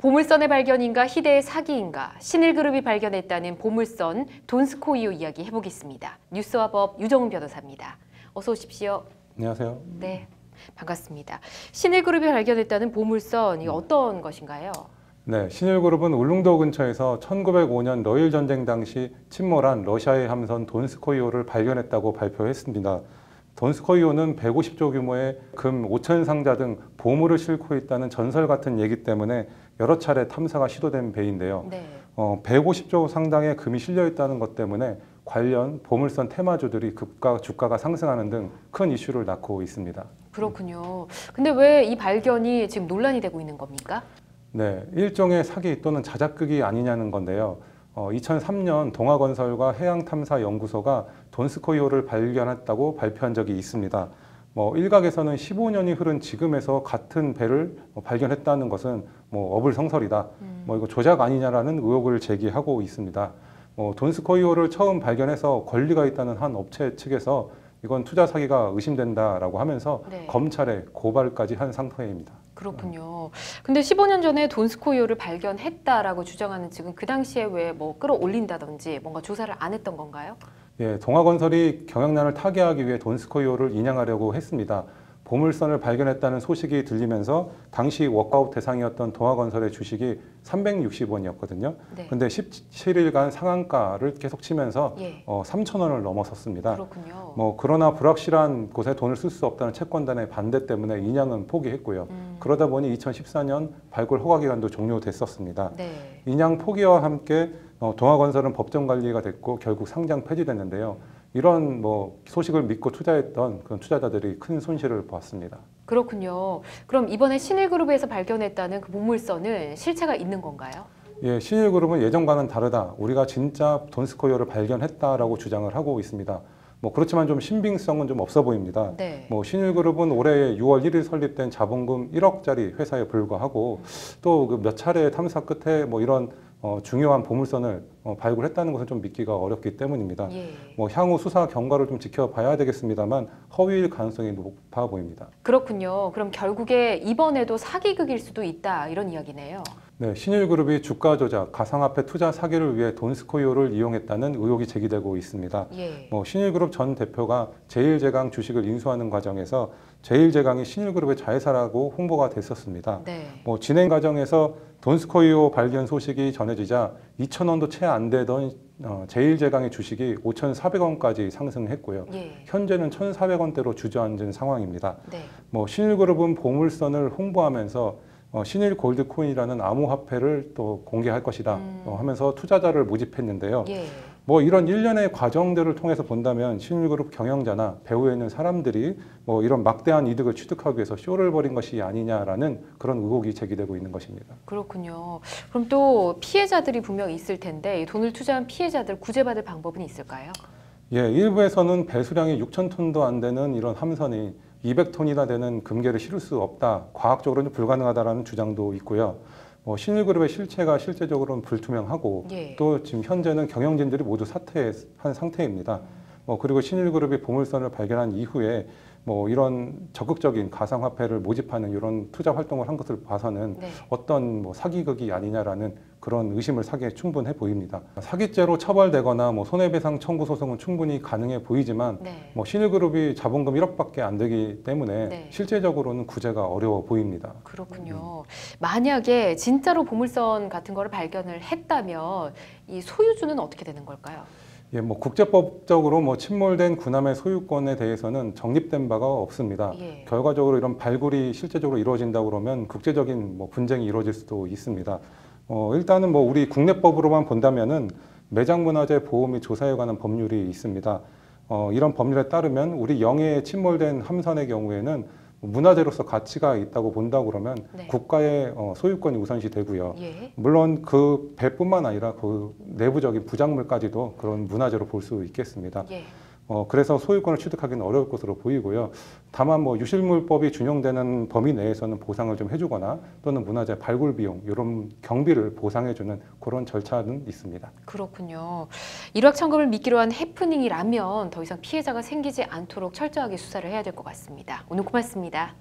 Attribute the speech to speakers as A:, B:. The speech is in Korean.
A: 보물선의 발견인가 희대의 사기인가 신일그룹이 발견했다는 보물선 돈스코이오 이야기 해보겠습니다. 뉴스와 법 유정훈 변호사입니다. 어서 오십시오.
B: 안녕하세요.
A: 네, 반갑습니다. 신일그룹이 발견했다는 보물선 이 어떤 것인가요?
B: 네, 신일그룹은 울릉도 근처에서 1905년 러일 전쟁 당시 침몰한 러시아의 함선 돈스코이오를 발견했다고 발표했습니다. 돈스코이오는 150조 규모의 금 5천 상자 등 보물을 싣고 있다는 전설 같은 얘기 때문에 여러 차례 탐사가 시도된 배인데요.
A: 네.
B: 150조 상당의 금이 실려 있다는 것 때문에 관련 보물선 테마주들이 주가가 상승하는 등 큰 이슈를 낳고 있습니다.
A: 그렇군요. 근데 왜 이 발견이 지금 논란이 되고 있는 겁니까?
B: 네, 일종의 사기 또는 자작극이 아니냐는 건데요. 2003년 동아건설과 해양탐사연구소가 돈스코이오를 발견했다고 발표한 적이 있습니다. 일각에서는 15년이 흐른 지금에서 같은 배를 발견했다는 것은 어불성설이다. 이거 조작 아니냐라는 의혹을 제기하고 있습니다. 돈스코이오를 처음 발견해서 권리가 있다는 한 업체 측에서 이건 투자 사기가 의심된다라고 하면서
A: 네.
B: 검찰에 고발까지 한 상태입니다.
A: 그렇군요. 근데 15년 전에 돈스코이오를 발견했다라고 주장하는 측은 그 당시에 왜 끌어올린다든지 뭔가 조사를 안 했던 건가요?
B: 예, 동아건설이 경영난을 타개하기 위해 돈스코이오를 인양하려고 했습니다. 보물선을 발견했다는 소식이 들리면서 당시 워크아웃 대상이었던 동아건설의 주식이 360원이었거든요.
A: 네.
B: 근데 17일간 상한가를 계속 치면서
A: 예.
B: 3,000원을 넘어섰습니다.
A: 그렇군요.
B: 그러나 불확실한 곳에 돈을 쓸 수 없다는 채권단의 반대 때문에 인양은 포기했고요. 그러다 보니 2014년 발굴 허가 기간도 종료됐었습니다.
A: 네.
B: 인양 포기와 함께 동아건설은 법정 관리가 됐고 결국 상장 폐지됐는데요. 이런 소식을 믿고 투자했던 그런 투자자들이 큰 손실을 보았습니다.
A: 그렇군요. 그럼 이번에 신일그룹에서 발견했다는 그 보물선은 실체가 있는 건가요?
B: 예, 신일그룹은 예전과는 다르다. 우리가 진짜 돈스코이오를 발견했다라고 주장을 하고 있습니다. 그렇지만 좀 신빙성은 좀 없어 보입니다.
A: 네.
B: 신일그룹은 올해 6월 1일 설립된 자본금 1억짜리 회사에 불과하고 또 그 몇 차례 탐사 끝에 이런 중요한 보물선을 발굴했다는 것은 좀 믿기가 어렵기 때문입니다.
A: 예.
B: 향후 수사 경과를 좀 지켜봐야 되겠습니다만 허위일 가능성이 높아 보입니다.
A: 그렇군요. 그럼 결국에 이번에도 사기극일 수도 있다 이런 이야기네요.
B: 네, 신일그룹이 주가 조작, 가상화폐 투자 사기를 위해 돈스코이오를 이용했다는 의혹이 제기되고 있습니다.
A: 예.
B: 신일그룹 전 대표가 제일제강 주식을 인수하는 과정에서 제일제강이 신일그룹의 자회사라고 홍보가 됐었습니다.
A: 네.
B: 진행 과정에서 돈스코이오 발견 소식이 전해지자 2,000원도 채 안 되던 제일제강의 주식이 5,400원까지 상승했고요.
A: 예.
B: 현재는 1,400원대로 주저앉은 상황입니다.
A: 네.
B: 신일그룹은 보물선을 홍보하면서 신일 골드코인이라는 암호화폐를 또 공개할 것이다 하면서 투자자를 모집했는데요.
A: 예.
B: 이런 일련의 과정들을 통해서 본다면 신일그룹 경영자나 배후에 있는 사람들이 이런 막대한 이득을 취득하기 위해서 쇼를 벌인 것이 아니냐라는 그런 의혹이 제기되고 있는 것입니다.
A: 그렇군요. 그럼 또 피해자들이 분명 있을 텐데 이 돈을 투자한 피해자들 구제받을 방법은 있을까요?
B: 예, 일부에서는 배수량이 6,000톤도 안 되는 이런 함선이 200톤이나 되는 금괴를 실을 수 없다, 과학적으로는 불가능하다라는 주장도 있고요. 신일그룹의 실체가 실제적으로는 불투명하고
A: 예.
B: 또 지금 현재는 경영진들이 모두 사퇴한 상태입니다. 그리고 신일그룹이 보물선을 발견한 이후에 이런 적극적인 가상화폐를 모집하는 이런 투자 활동을 한 것을 봐서는
A: 네.
B: 어떤 사기극이 아니냐라는 그런 의심을 사기에 충분해 보입니다. 사기죄로 처벌되거나 손해배상 청구 소송은 충분히 가능해 보이지만
A: 네.
B: 신일그룹이 자본금 1억밖에 안 되기 때문에
A: 네.
B: 실제적으로는 구제가 어려워 보입니다.
A: 그렇군요. 만약에 진짜로 보물선 같은 거를 발견을 했다면 이 소유주는 어떻게 되는 걸까요?
B: 예, 국제법적으로 침몰된 군함의 소유권에 대해서는 정립된 바가 없습니다.
A: 예.
B: 결과적으로 이런 발굴이 실제적으로 이루어진다고 그러면 국제적인 분쟁이 이루어질 수도 있습니다. 일단은 우리 국내법으로만 본다면은 매장문화재 보호 및 조사에 관한 법률이 있습니다. 이런 법률에 따르면 우리 영해에 침몰된 함선의 경우에는 문화재로서 가치가 있다고 본다고 그러면
A: 네.
B: 국가의 소유권이 우선시 되고요.
A: 예.
B: 물론 그 배뿐만 아니라 그 내부적인 부작물까지도 그런 문화재로 볼 수 있겠습니다.
A: 예.
B: 그래서 소유권을 취득하기는 어려울 것으로 보이고요. 다만 유실물법이 준용되는 범위 내에서는 보상을 좀 해주거나 또는 문화재 발굴 비용 이런 경비를 보상해주는 그런 절차는 있습니다.
A: 그렇군요. 일확천금을 미끼로 한 해프닝이라면 더 이상 피해자가 생기지 않도록 철저하게 수사를 해야 될 것 같습니다. 오늘 고맙습니다.